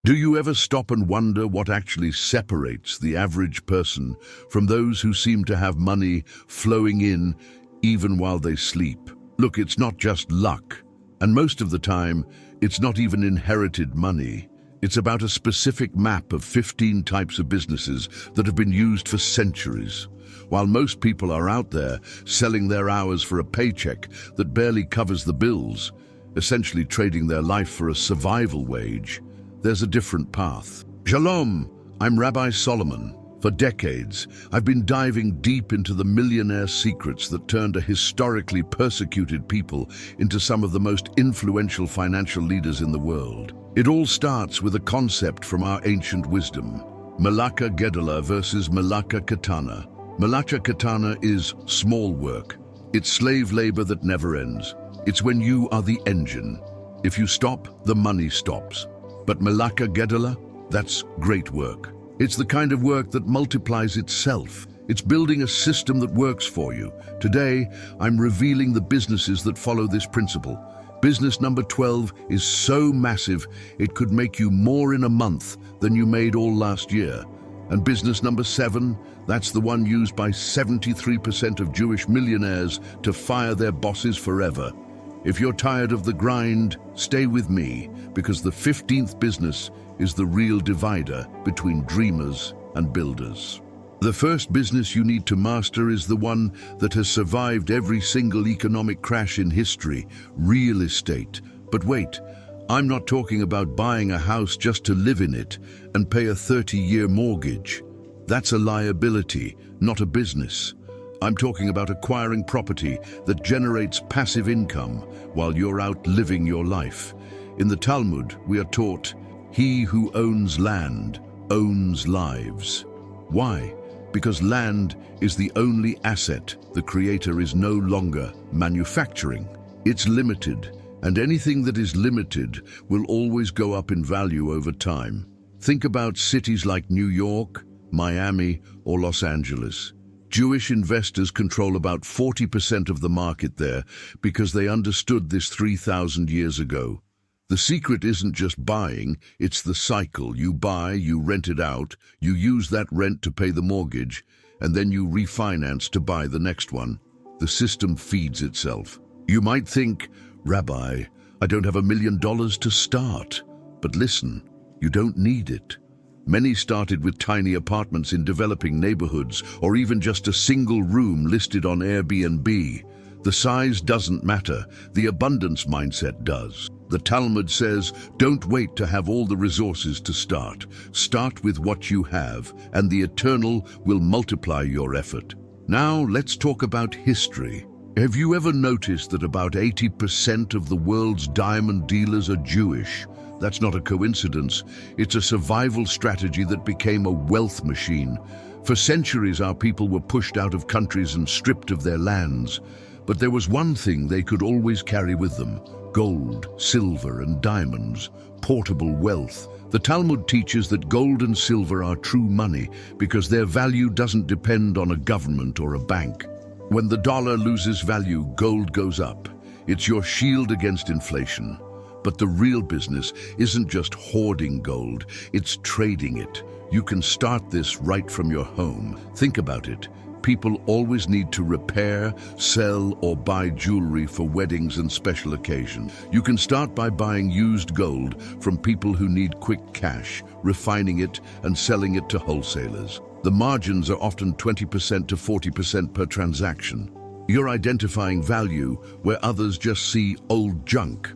Do you ever stop and wonder what actually separates the average person from those who seem to have money flowing in even while they sleep? Look, it's not just luck, and most of the time, it's not even inherited money. It's about a specific map of 15 types of businesses that have been used for centuries. While most people are out there selling their hours for a paycheck that barely covers the bills, essentially trading their life for a survival wage, there's a different path. Shalom, I'm Rabbi Solomon. For decades, I've been diving deep into the millionaire secrets that turned a historically persecuted people into some of the most influential financial leaders in the world. It all starts with a concept from our ancient wisdom: Melacha Gedolá versus Melacha Ketaná. Melacha Ketaná is small work. It's slave labor that never ends. It's when you are the engine. If you stop, the money stops. But Melacha Gedolá, that's great work. It's the kind of work that multiplies itself. It's building a system that works for you. Today, I'm revealing the businesses that follow this principle. Business number 12 is so massive, it could make you more in a month than you made all last year. And business number 7, that's the one used by 73% of Jewish millionaires to fire their bosses forever. If you're tired of the grind, stay with me, because the 15th business is the real divider between dreamers and builders. The first business you need to master is the one that has survived every single economic crash in history: real estate. But wait, I'm not talking about buying a house just to live in it and pay a 30-year mortgage. That's a liability, not a business. I'm talking about acquiring property that generates passive income while you're out living your life. In the Talmud, we are taught, "He who owns land owns lives." Why? Because land is the only asset the Creator is no longer manufacturing. It's limited, and anything that is limited will always go up in value over time. Think about cities like New York, Miami, or Los Angeles. Jewish investors control about 40% of the market there because they understood this 3,000 years ago. The secret isn't just buying, it's the cycle. You buy, you rent it out, you use that rent to pay the mortgage, and then you refinance to buy the next one. The system feeds itself. You might think, "Rabbi, I don't have $1 million to start." But listen, you don't need it. Many started with tiny apartments in developing neighborhoods, or even just a single room listed on Airbnb. The size doesn't matter, the abundance mindset does. The Talmud says, don't wait to have all the resources to start. Start with what you have, and the Eternal will multiply your effort. Now let's talk about history. Have you ever noticed that about 80% of the world's diamond dealers are Jewish? That's not a coincidence. It's a survival strategy that became a wealth machine. For centuries, our people were pushed out of countries and stripped of their lands. But there was one thing they could always carry with them: gold, silver, and diamonds, portable wealth. The Talmud teaches that gold and silver are true money because their value doesn't depend on a government or a bank. When the dollar loses value, gold goes up. It's your shield against inflation. But the real business isn't just hoarding gold, it's trading it. You can start this right from your home. Think about it. People always need to repair, sell, or buy jewelry for weddings and special occasions. You can start by buying used gold from people who need quick cash, refining it and selling it to wholesalers. The margins are often 20% to 40% per transaction. You're identifying value where others just see old junk.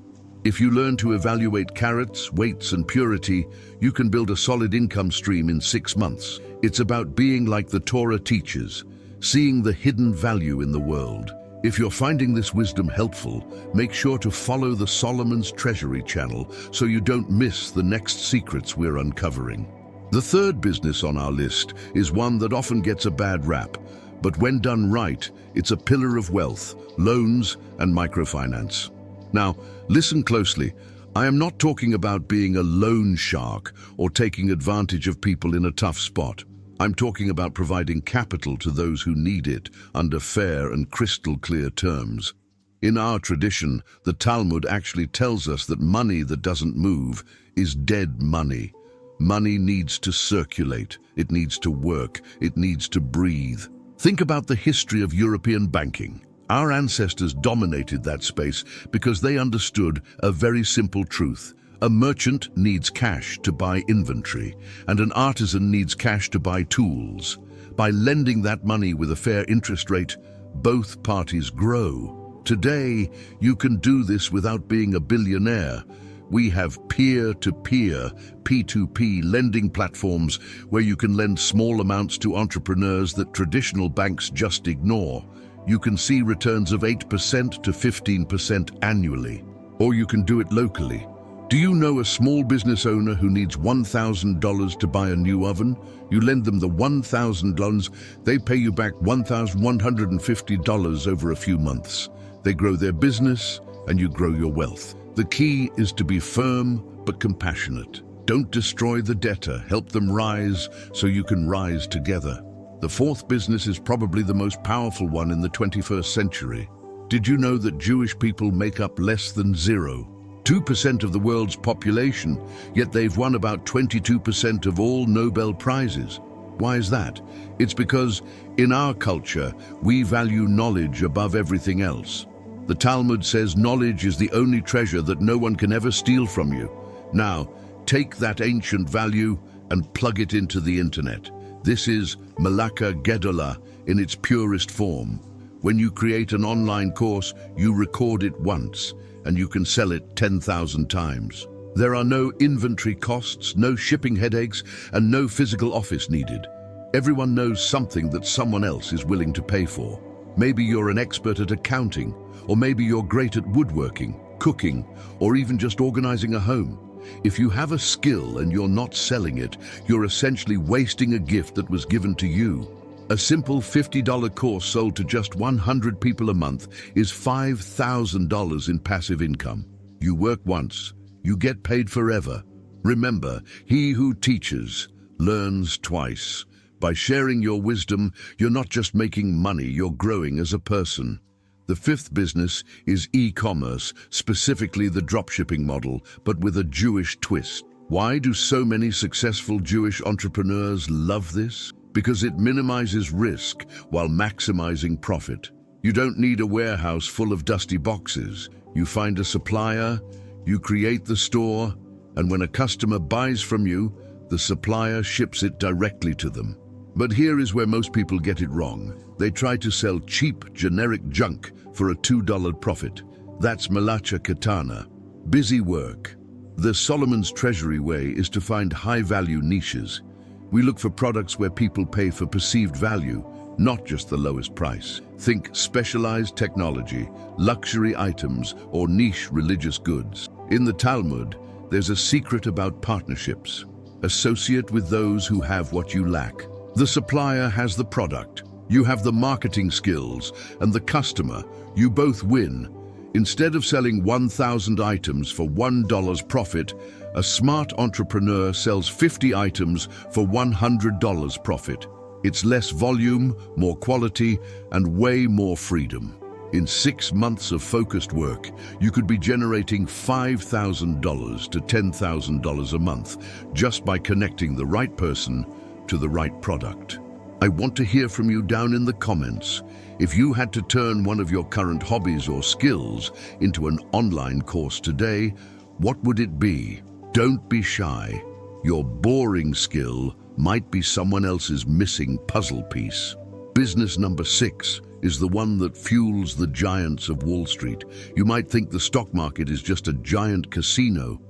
If you learn to evaluate carats, weights, and purity, you can build a solid income stream in 6 months. It's about being like the Torah teaches, seeing the hidden value in the world. If you're finding this wisdom helpful, make sure to follow the Solomon's Treasury channel so you don't miss the next secrets we're uncovering. The third business on our list is one that often gets a bad rap, but when done right, it's a pillar of wealth: loans and microfinance. Now, listen closely. I am not talking about being a loan shark or taking advantage of people in a tough spot. I'm talking about providing capital to those who need it under fair and crystal clear terms. In our tradition, the Talmud actually tells us that money that doesn't move is dead money. Money needs to circulate, it needs to work, it needs to breathe. Think about the history of European banking. Our ancestors dominated that space because they understood a very simple truth. A merchant needs cash to buy inventory, and an artisan needs cash to buy tools. By lending that money with a fair interest rate, both parties grow. Today, you can do this without being a billionaire. We have peer-to-peer, P2P lending platforms where you can lend small amounts to entrepreneurs that traditional banks just ignore. You can see returns of 8% to 15% annually, or you can do it locally. Do you know a small business owner who needs $1,000 to buy a new oven? You lend them the $1,000, they pay you back $1,150 over a few months. They grow their business, and you grow your wealth. The key is to be firm but compassionate. Don't destroy the debtor, help them rise so you can rise together. The fourth business is probably the most powerful one in the 21st century. Did you know that Jewish people make up less than 2% of the world's population, yet they've won about 22% of all Nobel Prizes? Why is that? It's because in our culture, we value knowledge above everything else. The Talmud says knowledge is the only treasure that no one can ever steal from you. Now, take that ancient value and plug it into the internet. This is Melacha Gedolá in its purest form. When you create an online course, you record it once, and you can sell it 10,000 times. There are no inventory costs, no shipping headaches, and no physical office needed. Everyone knows something that someone else is willing to pay for. Maybe you're an expert at accounting, or maybe you're great at woodworking, cooking, or even just organizing a home. If you have a skill and you're not selling it, you're essentially wasting a gift that was given to you. A simple $50 course sold to just 100 people a month is $5,000 in passive income. You work once, you get paid forever. Remember, he who teaches learns twice. By sharing your wisdom, you're not just making money, you're growing as a person. The fifth business is e-commerce, specifically the dropshipping model, but with a Jewish twist. Why do so many successful Jewish entrepreneurs love this? Because it minimizes risk while maximizing profit. You don't need a warehouse full of dusty boxes. You find a supplier, you create the store, and when a customer buys from you, the supplier ships it directly to them. But here is where most people get it wrong. They try to sell cheap, generic junk for a $2 profit. That's Melacha Ketaná. Busy work. The Solomon's Treasury way is to find high-value niches. We look for products where people pay for perceived value, not just the lowest price. Think specialized technology, luxury items, or niche religious goods. In the Talmud, there's a secret about partnerships. Associate with those who have what you lack. The supplier has the product, you have the marketing skills, and the customer, you both win. Instead of selling 1,000 items for $1 profit, a smart entrepreneur sells 50 items for $100 profit. It's less volume, more quality, and way more freedom. In 6 months of focused work, you could be generating $5,000 to $10,000 a month just by connecting the right person to the right product. I want to hear from you down in the comments. If you had to turn one of your current hobbies or skills into an online course today, what would it be? Don't be shy. Your boring skill might be someone else's missing puzzle piece. Business number 6 is the one that fuels the giants of Wall Street. You might think the stock market is just a giant casino,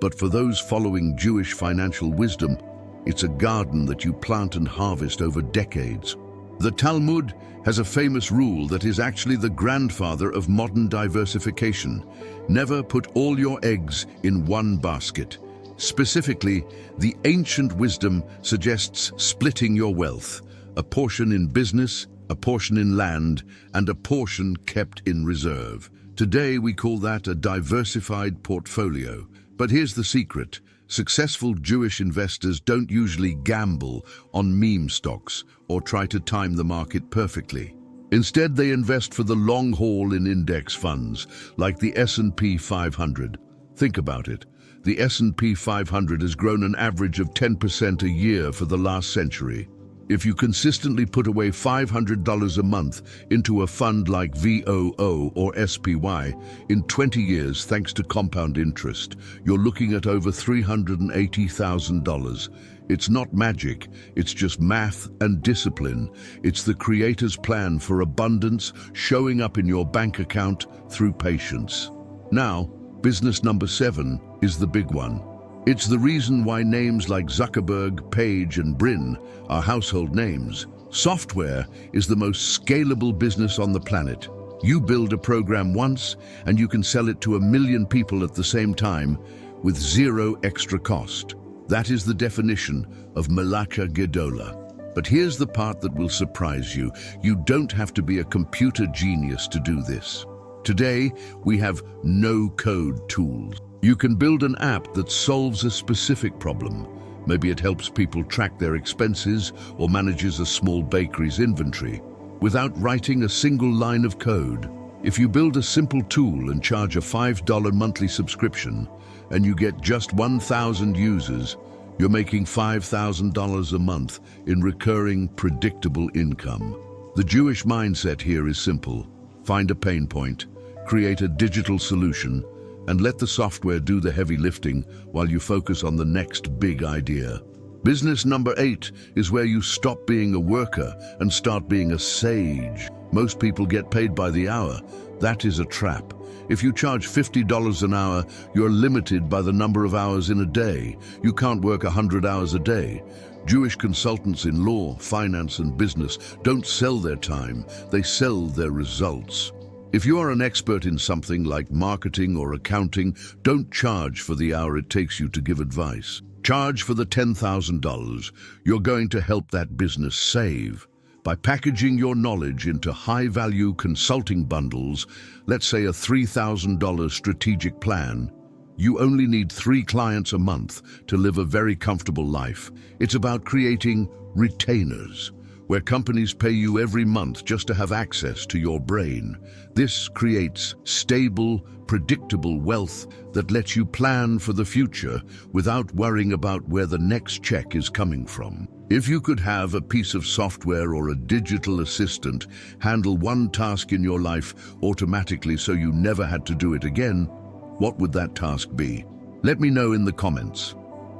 but for those following Jewish financial wisdom, it's a garden that you plant and harvest over decades. The Talmud has a famous rule that is actually the grandfather of modern diversification. Never put all your eggs in one basket. Specifically, the ancient wisdom suggests splitting your wealth, a portion in business, a portion in land, and a portion kept in reserve. Today we call that a diversified portfolio. But here's the secret. Successful Jewish investors don't usually gamble on meme stocks or try to time the market perfectly. Instead, they invest for the long haul in index funds, like the S&P 500. Think about it. The S&P 500 has grown an average of 10% a year for the last century. If you consistently put away $500 a month into a fund like VOO or SPY, in 20 years, thanks to compound interest, you're looking at over $380,000. It's not magic, it's just math and discipline. It's the Creator's plan for abundance showing up in your bank account through patience. Now, business number 7 is the big one. It's the reason why names like Zuckerberg, Page, and Brin are household names. Software is the most scalable business on the planet. You build a program once, and you can sell it to 1 million people at the same time with zero extra cost. That is the definition of Melacha Gedolá. But here's the part that will surprise you. You don't have to be a computer genius to do this. Today, we have no-code tools. You can build an app that solves a specific problem. Maybe it helps people track their expenses or manages a small bakery's inventory without writing a single line of code. If you build a simple tool and charge a $5 monthly subscription and you get just 1,000 users, you're making $5,000 a month in recurring, predictable income. The Jewish mindset here is simple. Find a pain point, create a digital solution, and let the software do the heavy lifting while you focus on the next big idea. Business number 8 is where you stop being a worker and start being a sage. Most people get paid by the hour. That is a trap. If you charge $50 an hour, you're limited by the number of hours in a day. You can't work 100 hours a day. Jewish consultants in law, finance, and business don't sell their time, they sell their results. If you are an expert in something like marketing or accounting, don't charge for the hour it takes you to give advice. Charge for the $10,000 you're going to help that business save. By packaging your knowledge into high-value consulting bundles, let's say a $3,000 strategic plan, you only need 3 clients a month to live a very comfortable life. It's about creating retainers, where companies pay you every month just to have access to your brain. This creates stable, predictable wealth that lets you plan for the future without worrying about where the next check is coming from. If you could have a piece of software or a digital assistant handle one task in your life automatically so you never had to do it again, what would that task be? Let me know in the comments.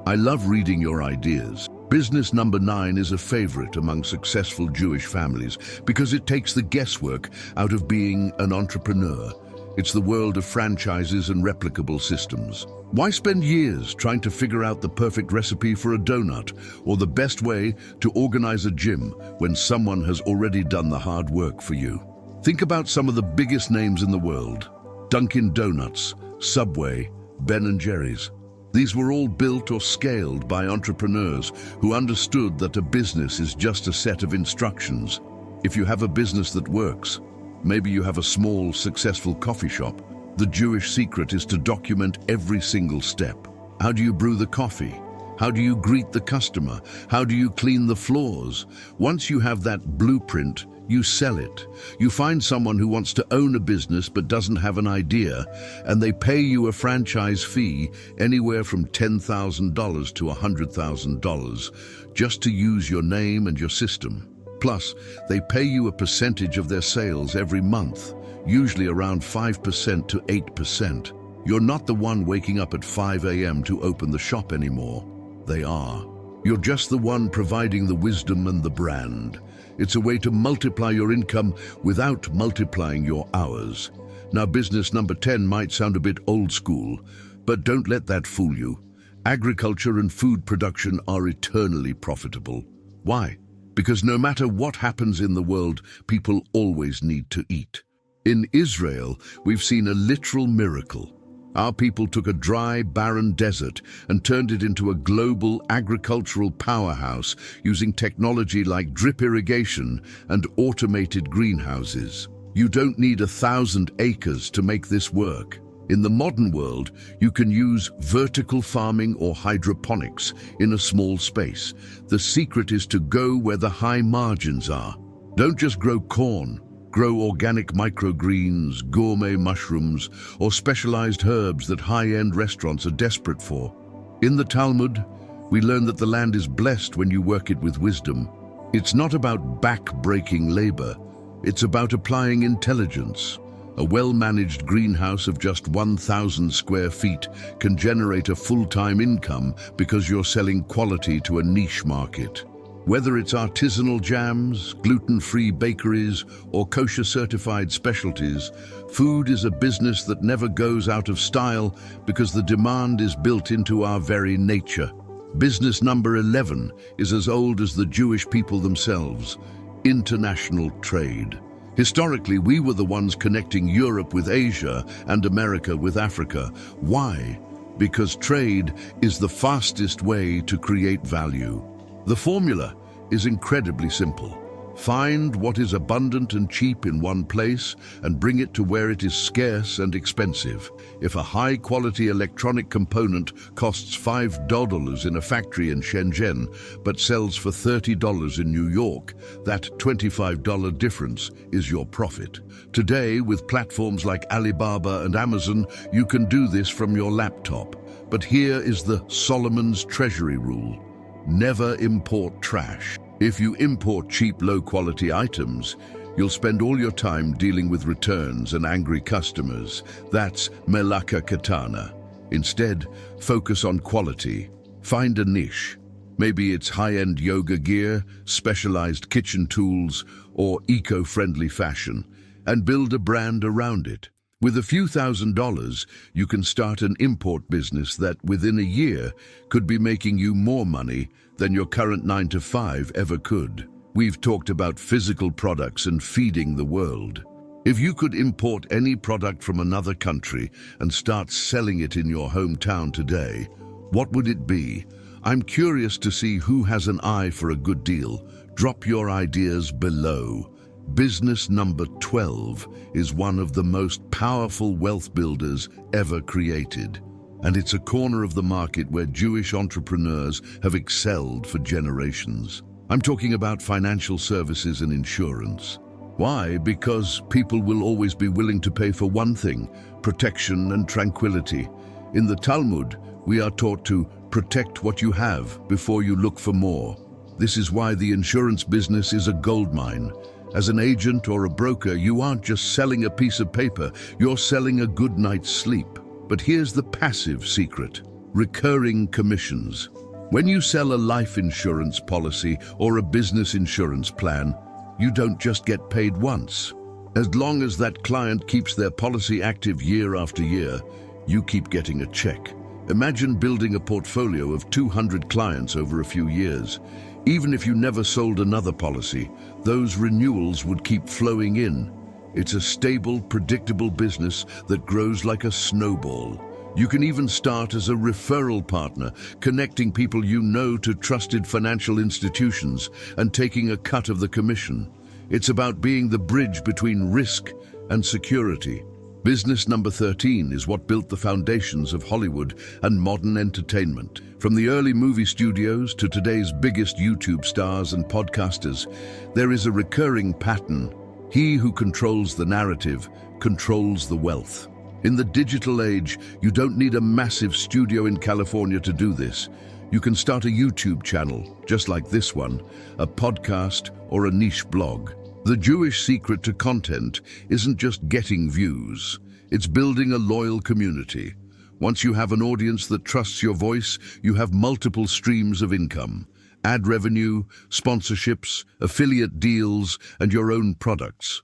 I love reading your ideas. Business number 9 is a favorite among successful Jewish families because it takes the guesswork out of being an entrepreneur. It's the world of franchises and replicable systems. Why spend years trying to figure out the perfect recipe for a donut or the best way to organize a gym when someone has already done the hard work for you? Think about some of the biggest names in the world: Dunkin' Donuts, Subway, Ben & Jerry's. These were all built or scaled by entrepreneurs who understood that a business is just a set of instructions. If you have a business that works, maybe you have a small, successful coffee shop, the Jewish secret is to document every single step. How do you brew the coffee? How do you greet the customer? How do you clean the floors? Once you have that blueprint, you sell it. You find someone who wants to own a business but doesn't have an idea, and they pay you a franchise fee anywhere from $10,000 to $100,000 just to use your name and your system. Plus, they pay you a percentage of their sales every month, usually around 5% to 8%. You're not the one waking up at 5 a.m. to open the shop anymore. They are. You're just the one providing the wisdom and the brand. It's a way to multiply your income without multiplying your hours. Now, business number 10 might sound a bit old school, but don't let that fool you. Agriculture and food production are eternally profitable. Why? Because no matter what happens in the world, people always need to eat. In Israel, we've seen a literal miracle. Our people took a dry, barren desert and turned it into a global agricultural powerhouse using technology like drip irrigation and automated greenhouses. You don't need 1,000 acres to make this work. In the modern world, you can use vertical farming or hydroponics in a small space. The secret is to go where the high margins are. Don't just grow corn, Grow organic microgreens, gourmet mushrooms, or specialized herbs that high-end restaurants are desperate for. In the Talmud, we learn that the land is blessed when you work it with wisdom. It's not about back-breaking labor. It's about applying intelligence. A well-managed greenhouse of just 1,000 square feet can generate a full-time income because you're selling quality to a niche market. Whether it's artisanal jams, gluten-free bakeries, or kosher-certified specialties, food is a business that never goes out of style because the demand is built into our very nature. Business number 11 is as old as the Jewish people themselves: international trade. Historically, we were the ones connecting Europe with Asia and America with Africa. Why? Because trade is the fastest way to create value. The formula is incredibly simple. Find what is abundant and cheap in one place and bring it to where it is scarce and expensive. If a high-quality electronic component costs $5 in a factory in Shenzhen but sells for $30 in New York, that $25 difference is your profit. Today, with platforms like Alibaba and Amazon, you can do this from your laptop. But here is the Solomon's Treasury rule. Never import trash. If you import cheap, low-quality items, you'll spend all your time dealing with returns and angry customers. That's Melacha Ketaná. Instead, focus on quality. Find a niche. Maybe it's high-end yoga gear, specialized kitchen tools, or eco-friendly fashion, and build a brand around it. With a few $1,000s, you can start an import business that, within a year, could be making you more money than your current 9-to-5 ever could. We've talked about physical products and feeding the world. If you could import any product from another country and start selling it in your hometown today, what would it be? I'm curious to see who has an eye for a good deal. Drop your ideas below. Business number 12 is one of the most powerful wealth builders ever created. And it's a corner of the market where Jewish entrepreneurs have excelled for generations. I'm talking about financial services and insurance. Why? Because people will always be willing to pay for one thing: protection and tranquility. In the Talmud, we are taught to protect what you have before you look for more. This is why the insurance business is a goldmine. As an agent or a broker, you aren't just selling a piece of paper, you're selling a good night's sleep. But here's the passive secret: recurring commissions. When you sell a life insurance policy or a business insurance plan, you don't just get paid once. As long as that client keeps their policy active year after year, you keep getting a check. Imagine building a portfolio of 200 clients over a few years. Even if you never sold another policy, those renewals would keep flowing in. It's a stable, predictable business that grows like a snowball. You can even start as a referral partner, connecting people you know to trusted financial institutions and taking a cut of the commission. It's about being the bridge between risk and security. Business number 13 is what built the foundations of Hollywood and modern entertainment. From the early movie studios to today's biggest YouTube stars and podcasters, there is a recurring pattern. He who controls the narrative controls the wealth. In the digital age, you don't need a massive studio in California to do this. You can start a YouTube channel, just like this one, a podcast, or a niche blog. The Jewish secret to content isn't just getting views, it's building a loyal community. Once you have an audience that trusts your voice, you have multiple streams of income: ad revenue, sponsorships, affiliate deals, and your own products.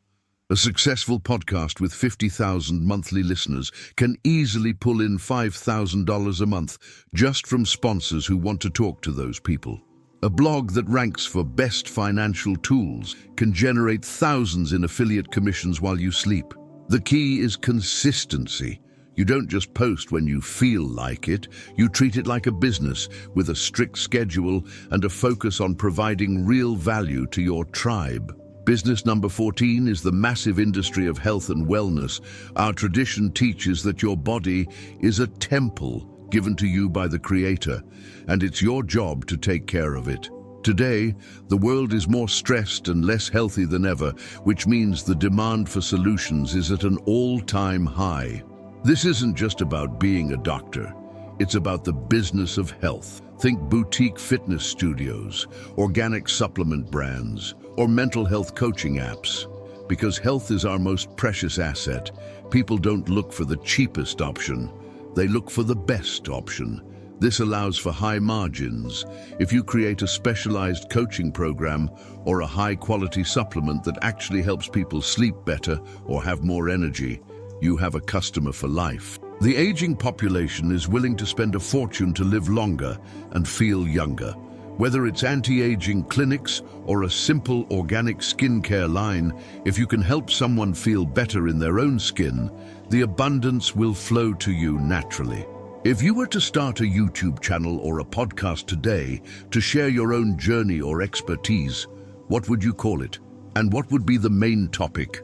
A successful podcast with 50,000 monthly listeners can easily pull in $5,000 a month just from sponsors who want to talk to those people. A blog that ranks for best financial tools can generate thousands in affiliate commissions while you sleep. The key is consistency. You don't just post when you feel like it, you treat it like a business with a strict schedule and a focus on providing real value to your tribe. Business number 14 is the massive industry of health and wellness. Our tradition teaches that your body is a temple given to you by the Creator, and it's your job to take care of it. Today, the world is more stressed and less healthy than ever, which means the demand for solutions is at an all-time high. This isn't just about being a doctor. It's about the business of health. Think boutique fitness studios, organic supplement brands, or mental health coaching apps. Because health is our most precious asset, people don't look for the cheapest option. They look for the best option. This allows for high margins. If you create a specialized coaching program or a high-quality supplement that actually helps people sleep better or have more energy, you have a customer for life. The aging population is willing to spend a fortune to live longer and feel younger. Whether it's anti-aging clinics or a simple organic skincare line, if you can help someone feel better in their own skin, the abundance will flow to you naturally. If you were to start a YouTube channel or a podcast today to share your own journey or expertise, what would you call it? And what would be the main topic?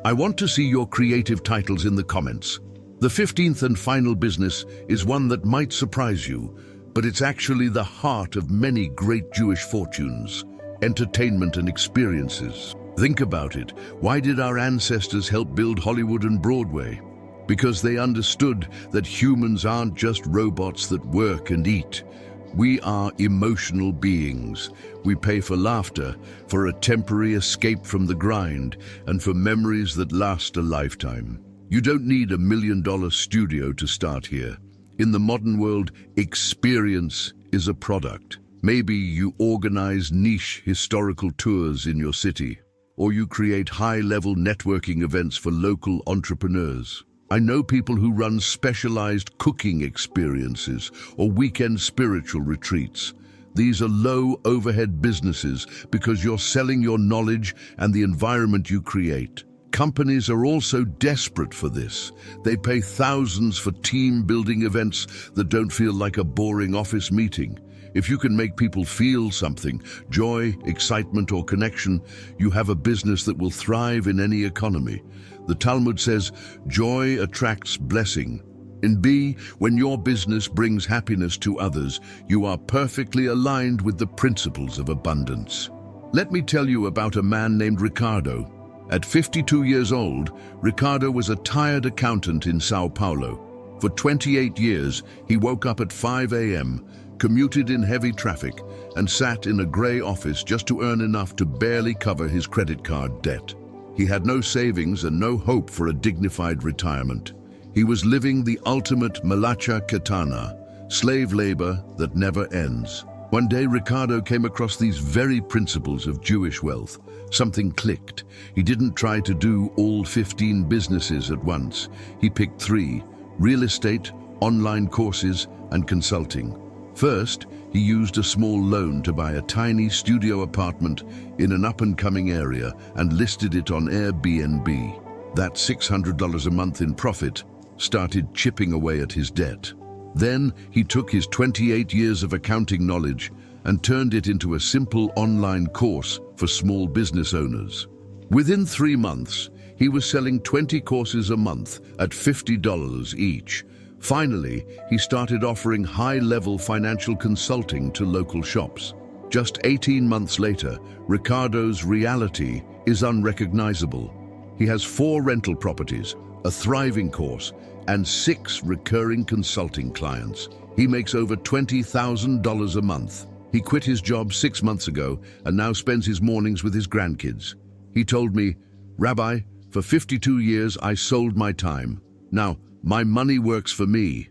I want to see your creative titles in the comments. The 15th and final business is one that might surprise you, but it's actually the heart of many great Jewish fortunes: entertainment and experiences. Think about it. Why did our ancestors help build Hollywood and Broadway? Because they understood that humans aren't just robots that work and eat. We are emotional beings. We pay for laughter, for a temporary escape from the grind, and for memories that last a lifetime. You don't need $1 million studio to start here. In the modern world, experience is a product. Maybe you organize niche historical tours in your city, or you create high-level networking events for local entrepreneurs. I know people who run specialized cooking experiences or weekend spiritual retreats. These are low-overhead businesses because you're selling your knowledge and the environment you create. Companies are also desperate for this. They pay thousands for team-building events that don't feel like a boring office meeting. If you can make people feel something, joy, excitement, or connection, you have a business that will thrive in any economy. The Talmud says, joy attracts blessing. In B, when your business brings happiness to others, you are perfectly aligned with the principles of abundance. Let me tell you about a man named Ricardo. At 52 years old, Ricardo was a tired accountant in Sao Paulo. For 28 years, he woke up at 5 a.m., commuted in heavy traffic, and sat in a grey office just to earn enough to barely cover his credit card debt. He had no savings and no hope for a dignified retirement. He was living the ultimate Melacha Ketaná, slave labor that never ends. One day, Ricardo came across these very principles of Jewish wealth. Something clicked. He didn't try to do all 15 businesses at once. He picked 3: real estate, online courses, and consulting. First, he used a small loan to buy a tiny studio apartment in an up-and-coming area and listed it on Airbnb. That $600 a month in profit started chipping away at his debt. Then he took his 28 years of accounting knowledge and turned it into a simple online course for small business owners. Within 3 months, he was selling 20 courses a month at $50 each. Finally, he started offering high-level financial consulting to local shops. Just 18 months later, Ricardo's reality is unrecognizable. He has 4 rental properties, a thriving course, and 6 recurring consulting clients. He makes over $20,000 a month. He quit his job 6 months ago and now spends his mornings with his grandkids. He told me, "Rabbi, for 52 years I sold my time. Now, my money works for me."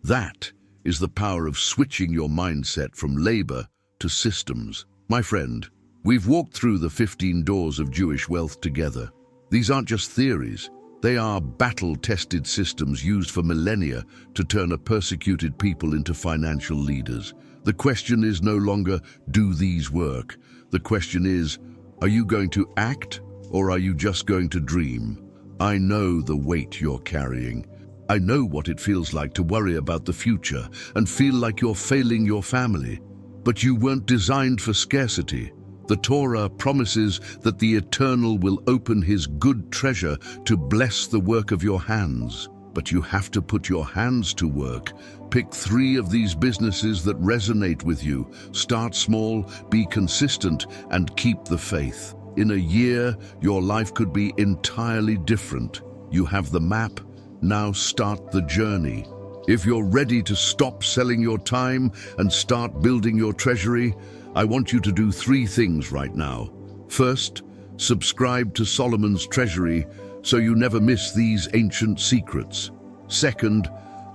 That is the power of switching your mindset from labor to systems. My friend, we've walked through the 15 doors of Jewish wealth together. These aren't just theories. They are battle-tested systems used for millennia to turn a persecuted people into financial leaders. The question is no longer, do these work? The question is, are you going to act or are you just going to dream? I know the weight you're carrying. I know what it feels like to worry about the future and feel like you're failing your family. But you weren't designed for scarcity. The Torah promises that the Eternal will open his good treasure to bless the work of your hands. But you have to put your hands to work. Pick 3 of these businesses that resonate with you. Start small, be consistent, and keep the faith. In a year, your life could be entirely different. You have the map, now start the journey. If you're ready to stop selling your time and start building your treasury, I want you to do 3 things right now. First, subscribe to Solomon's Treasury so you never miss these ancient secrets. Second,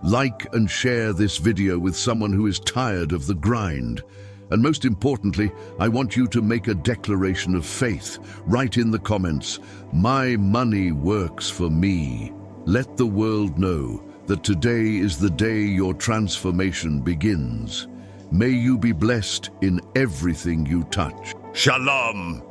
like and share this video with someone who is tired of the grind. And most importantly, I want you to make a declaration of faith. Write in the comments, "My money works for me." Let the world know that today is the day your transformation begins. May you be blessed in everything you touch. Shalom!